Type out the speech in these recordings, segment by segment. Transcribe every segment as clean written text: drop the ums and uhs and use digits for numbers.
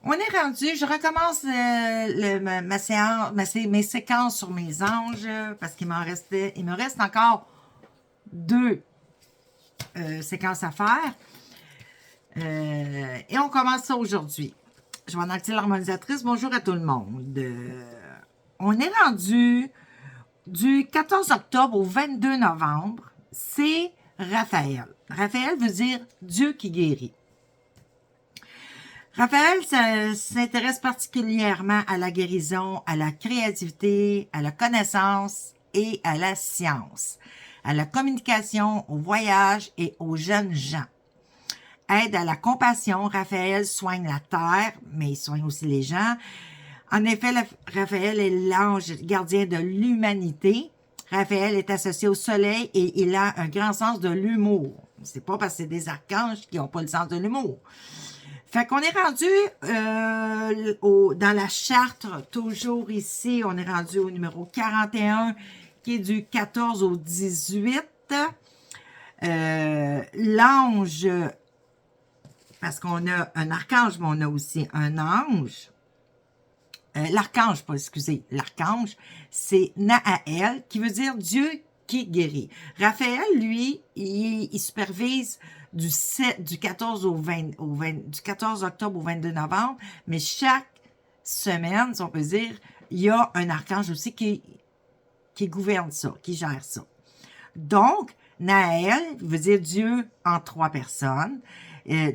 On est rendu, je recommence ma séance, mes séquences sur mes anges, parce il me reste encore deux séquences à faire. Et on commence ça aujourd'hui. Je vais en activer l'harmonisatrice. Bonjour à tout le monde. On est rendu du 14 octobre au 22 novembre. C'est Raphaël. Raphaël veut dire Dieu qui guérit. Raphaël s'intéresse particulièrement à la guérison, à la créativité, à la connaissance et à la science, à la communication, au voyage et aux jeunes gens. Aide à la compassion, Raphaël soigne la terre, mais il soigne aussi les gens. En effet, Raphaël est l'ange gardien de l'humanité. Raphaël est associé au soleil et il a un grand sens de l'humour. C'est pas parce que c'est des archanges qui n'ont pas le sens de l'humour. Fait qu'on est rendu dans la charte, toujours ici, on est rendu au numéro 41, qui est du 14 au 18. L'ange, parce qu'on a un archange, mais on a aussi un ange. L'archange, c'est Nahael, qui veut dire Dieu qui guérit. Raphaël, lui, il supervise du 14 du 14 octobre au 22 novembre, mais chaque semaine, si on peut dire, il y a un archange aussi qui gouverne ça, qui gère ça. Donc, Naël veut dire Dieu en trois personnes,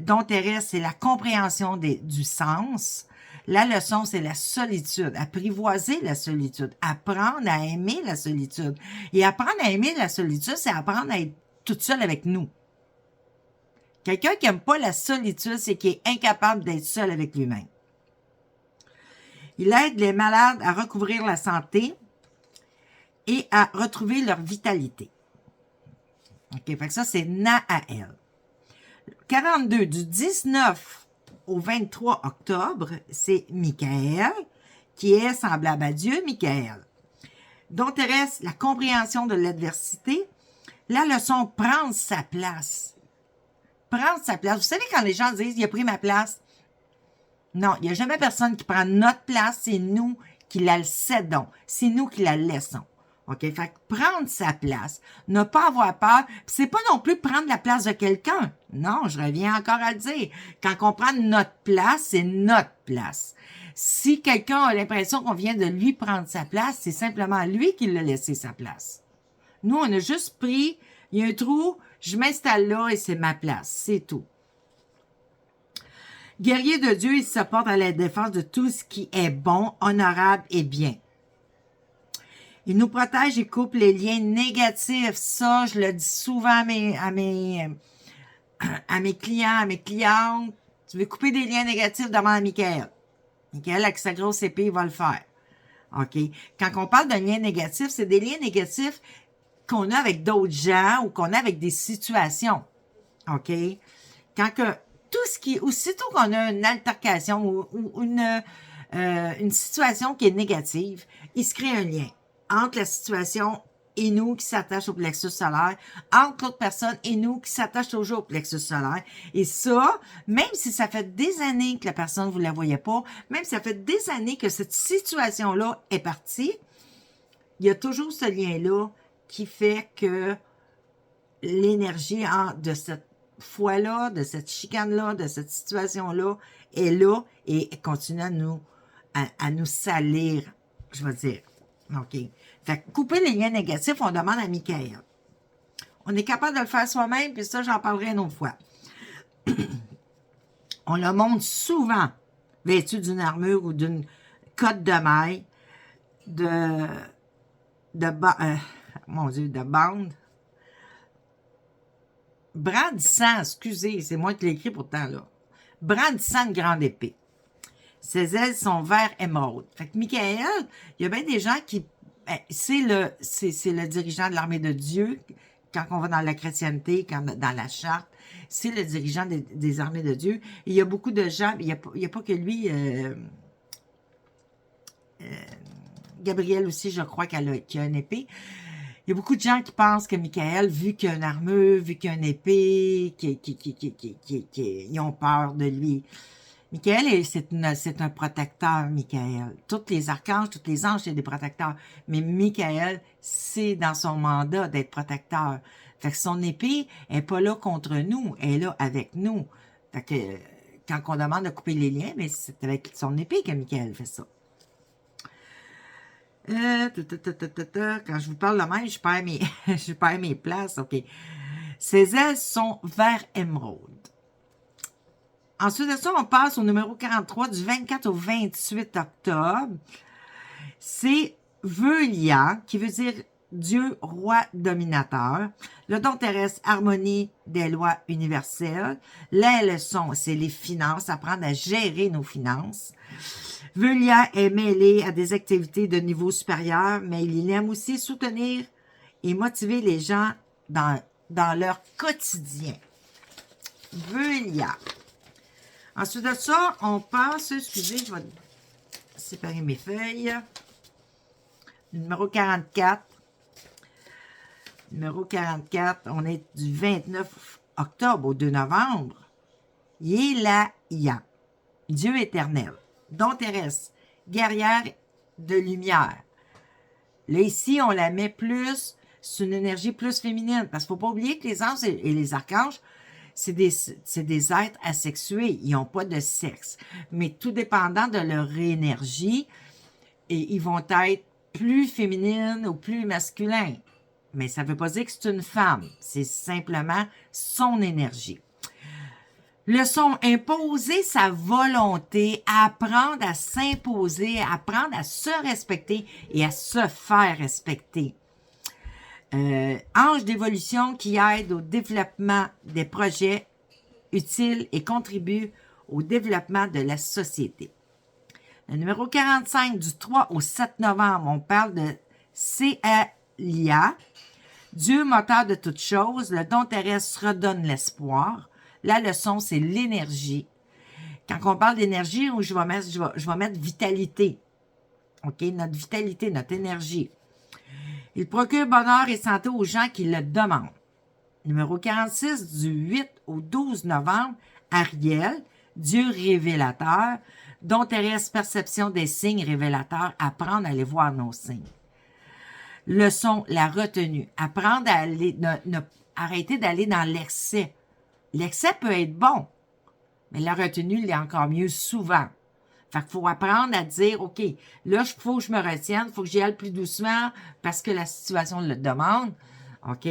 dont Thérèse, c'est la compréhension du sens. La leçon, c'est la solitude, apprivoiser la solitude, apprendre à aimer la solitude. Et apprendre à aimer la solitude, c'est apprendre à être toute seule avec nous. Quelqu'un qui n'aime pas la solitude, c'est qui est incapable d'être seul avec lui-même. Il aide les malades à recouvrir la santé et à retrouver leur vitalité. OK, fait que ça, c'est Nahael. 42, du 19 au 23 octobre, c'est Michael, qui est semblable à Dieu, Michael. Dont Thérèse, la compréhension de l'adversité, la leçon prendre sa place. Prendre sa place. Vous savez, quand les gens disent « il a pris ma place », non, il n'y a jamais personne qui prend notre place, c'est nous qui la cédons, c'est nous qui la laissons. OK? Fait que prendre sa place, ne pas avoir peur, c'est pas non plus prendre la place de quelqu'un. Non, je reviens encore à le dire. Quand on prend notre place, c'est notre place. Si quelqu'un a l'impression qu'on vient de lui prendre sa place, c'est simplement lui qui l'a laissé sa place. Nous, on a juste pris, il y a un trou, je m'installe là et c'est ma place. C'est tout. Guerrier de Dieu, il se porte à la défense de tout ce qui est bon, honorable et bien. Il nous protège et coupe les liens négatifs. Ça, je le dis souvent à mes clients, à mes clientes. Tu veux couper des liens négatifs, demande à Michael. Michael, avec sa grosse épée, il va le faire. OK? Quand on parle de liens négatifs, c'est des liens négatifs qu'on a avec d'autres gens ou qu'on a avec des situations. OK? Quand que tout ce qui, aussitôt qu'on a une altercation ou une situation qui est négative, il se crée un lien entre la situation et nous qui s'attachent au plexus solaire, entre l'autre personne et nous qui s'attachent toujours au plexus solaire. Et ça, même si ça fait des années que la personne, vous ne la voyez pas, même si ça fait des années que cette situation-là est partie, il y a toujours ce lien-là qui fait que l'énergie de cette fois-là, de cette chicane-là, de cette situation-là est là et continue à nous salir, je veux dire. OK. Fait que couper les liens négatifs, on demande à Michael. On est capable de le faire soi-même, puis ça, j'en parlerai une autre fois. On le montre souvent vêtu d'une armure ou d'une cotte de maille, de bande. Brandissant, excusez, c'est moi qui l'ai écrit pourtant, là. Brandissant une grande épée. Ses ailes sont vert émeraude. Fait que Michael, il y a bien des gens qui... c'est le dirigeant de l'armée de Dieu, quand on va dans la chrétienté, dans la charte, c'est le dirigeant des armées de Dieu. Et il y a beaucoup de gens, il n'y a pas que lui... Gabrielle aussi, je crois qui a une épée. Il y a beaucoup de gens qui pensent que Michael, vu qu'il a une armure, vu qu'il a une épée, ils ont peur de lui. Michael, c'est un protecteur, Michael. Tous les archanges, tous les anges, c'est des protecteurs. Mais Michael, c'est dans son mandat d'être protecteur. Fait que son épée est pas là contre nous, elle est là avec nous. Fait que quand on demande de couper les liens, mais c'est avec son épée que Michael fait ça. Quand je vous parle de même, je perds mes, je perds mes places. OK. Ses ailes sont vert émeraude. Ensuite de ça, on passe au numéro 43 du 24 au 28 octobre. C'est Veulia, qui veut dire Dieu, roi dominateur. Le don terrestre, harmonie des lois universelles. La leçon, c'est les finances, apprendre à gérer nos finances. Veulia est mêlé à des activités de niveau supérieur, mais il aime aussi soutenir et motiver les gens dans leur quotidien. Veulia. Ensuite de ça, on passe, excusez, je vais séparer mes feuilles. Numéro 44. Numéro 44, on est du 29 octobre au 2 novembre. Yélaya, Dieu éternel, don terrestre, guerrière de lumière. Là, ici, on la met plus, c'est une énergie plus féminine, parce qu'il ne faut pas oublier que les anges et les archanges, c'est des êtres asexués, ils n'ont pas de sexe. Mais tout dépendant de leur énergie, et ils vont être plus féminines ou plus masculins. Mais ça ne veut pas dire que c'est une femme, c'est simplement son énergie. Leçon, imposer sa volonté, apprendre à s'imposer, apprendre à se respecter et à se faire respecter. Ange d'évolution qui aide au développement des projets utiles et contribue au développement de la société. Le numéro 45, du 3 au 7 novembre, on parle de Célia, Dieu moteur de toutes choses, le don terrestre redonne l'espoir. La leçon, c'est l'énergie. Quand on parle d'énergie, je vais mettre vitalité. OK? Notre vitalité, notre énergie. Il procure bonheur et santé aux gens qui le demandent. Numéro 46, du 8 au 12 novembre, Ariel, Dieu révélateur, don terrestre perception des signes révélateurs, apprendre à aller voir nos signes. Leçon, la retenue. Apprendre à aller, arrêter d'aller dans l'excès. L'excès peut être bon, mais la retenue l'est encore mieux souvent. Fait qu'il faut apprendre à dire, OK, là, il faut que je me retienne, il faut que j'y aille plus doucement parce que la situation le demande. OK?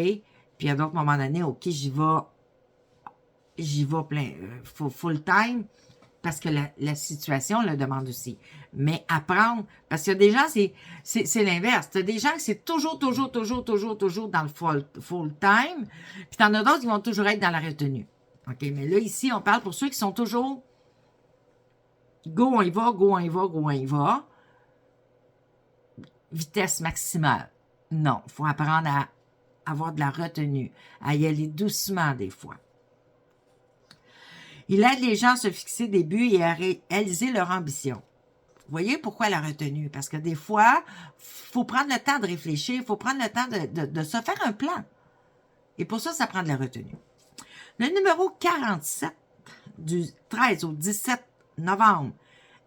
Puis à d'autres moments donnés, OK, j'y vais plein, full time parce que la situation le demande aussi. Mais apprendre, parce qu'il y a des gens, c'est l'inverse. Tu as des gens qui c'est toujours dans le full time, puis tu en as d'autres qui vont toujours être dans la retenue. OK, mais là, ici, on parle pour ceux qui sont toujours go, on y va, go, on y va, go, on y va. Vitesse maximale. Non, il faut apprendre à avoir de la retenue, à y aller doucement des fois. Il aide les gens à se fixer des buts et à réaliser leur ambition. Vous voyez pourquoi la retenue? Parce que des fois, il faut prendre le temps de réfléchir, il faut prendre le temps de se faire un plan. Et pour ça, ça prend de la retenue. Le numéro 47, du 13 au 17 novembre,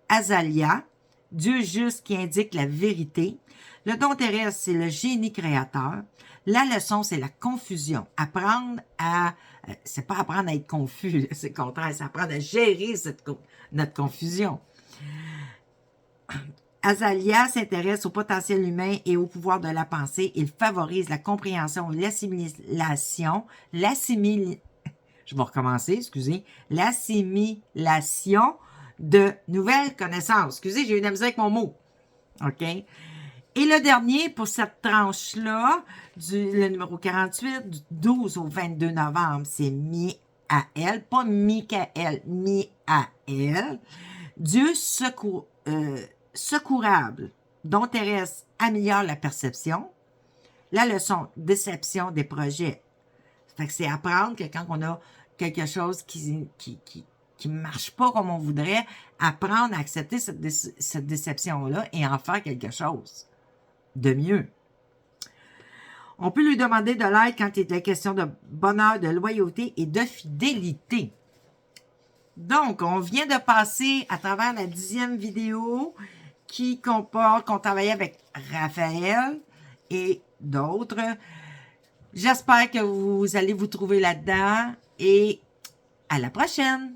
Azalia, Dieu juste qui indique la vérité. Le don terrestre, c'est le génie créateur. La leçon, c'est la confusion. Apprendre à... c'est pas apprendre à être confus, c'est le contraire, c'est apprendre à gérer notre confusion. Azalia s'intéresse au potentiel humain et au pouvoir de la pensée. Il favorise la compréhension et l'assimilation. Je vais recommencer, excusez. L'assimilation de nouvelles connaissances. Excusez, j'ai eu de la misère avec mon mot. OK? Et le dernier, pour cette tranche-là, le numéro 48, du 12 au 22 novembre, c'est Miaël, pas Michael, Miaël. Dieu secourable, don terrestre, améliore la perception. La leçon, déception des projets. Fait que c'est apprendre que quand on a quelque chose qui marche pas comme on voudrait, apprendre à accepter cette déception-là et en faire quelque chose de mieux. On peut lui demander de l'aide quand il est question de bonheur, de loyauté et de fidélité. Donc, on vient de passer à travers la 10e vidéo qui comporte qu'on travaillait avec Raphaël et d'autres. J'espère que vous allez vous trouver là-dedans et à la prochaine!